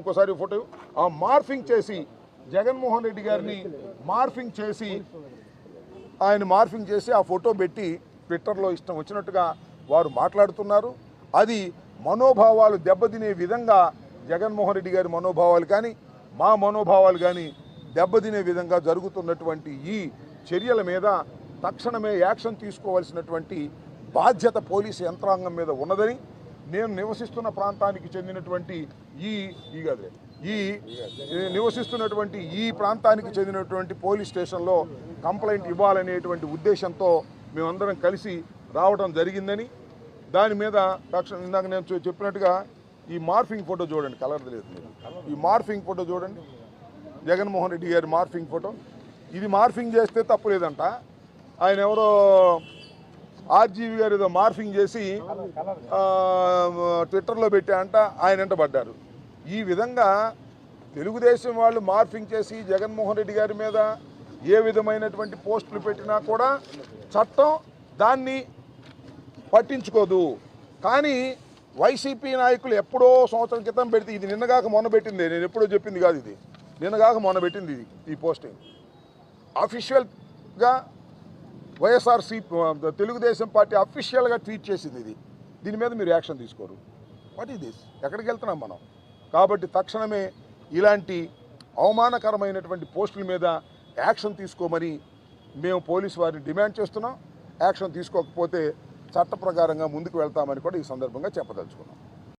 ఇంకోసారి ఫోటో ఆ మార్ఫింగ్ చేసి జగన్మోహన్ రెడ్డి గారిని మార్ఫింగ్ చేసి ఆ ఫోటో పెట్టి ట్విట్టర్లో ఇష్టం వచ్చినట్టుగా వారు మాట్లాడుతున్నారు. అది మనోభావాలు దెబ్బతినే విధంగా జగన్మోహన్ రెడ్డి గారి మనోభావాలు కానీ మా మనోభావాలు కానీ దెబ్బతినే విధంగా జరుగుతున్నటువంటి ఈ చర్యల మీద తక్షణమే యాక్షన్ తీసుకోవాల్సినటువంటి బాధ్యత పోలీసు యంత్రాంగం మీద ఉన్నదని నేను నివసిస్తున్న ప్రాంతానికి చెందినటువంటి ఈ ప్రాంతానికి చెందినటువంటి పోలీస్ స్టేషన్లో కంప్లైంట్ ఇవ్వాలనేటువంటి ఉద్దేశంతో మేమందరం కలిసి రావడం జరిగిందని దాని మీద ఇందాక నేను చెప్పినట్టుగా ఈ మార్ఫింగ్ ఫోటో చూడండి, కలర్ లేదు మీరు, ఈ మార్ఫింగ్ ఫోటో చూడండి, జగన్మోహన్ రెడ్డి గారి మార్ఫింగ్ ఫోటో. ఇది మార్ఫింగ్ చేస్తే తప్పు లేదంట. ఆయన ఎవరో ఆర్జీవి గారు ఏదో మార్ఫింగ్ చేసి ట్విట్టర్లో పెట్టారంట, ఆయన వెంట పడ్డారు. ఈ విధంగా తెలుగుదేశం వాళ్ళు మార్ఫింగ్ చేసి జగన్మోహన్ రెడ్డి గారి మీద ఏ విధమైనటువంటి పోస్టులు పెట్టినా కూడా చట్టం దాన్ని పట్టించుకోదు. కానీ వైసీపీ నాయకులు ఎప్పుడో సంవత్సరం క్రితం పెడితే, ఇది నిన్నగాక మొన్న పెట్టింది, నేను ఎప్పుడో చెప్పింది కాదు, ఇది నిన్నగాక మొన్న పెట్టింది ఈ పోస్టింగ్. అఫీషియల్గా వైఎస్ఆర్సీ తెలుగుదేశం పార్టీ అఫీషియల్గా ట్వీట్ చేసింది దీని మీద మీరు యాక్షన్ తీసుకోరు. What is this? ఎక్కడికి వెళ్తున్నాం మనం? కాబట్టి తక్షణమే ఇలాంటి అవమానకరమైనటువంటి పోస్టుల మీద యాక్షన్ తీసుకోమని మేము పోలీసు వారిని డిమాండ్ చేస్తున్నాం. యాక్షన్ తీసుకోకపోతే చట్ట ప్రకారంగా ముందుకు వెళ్తామని కూడా ఈ సందర్భంగా చెప్పదలుచుకున్నాం.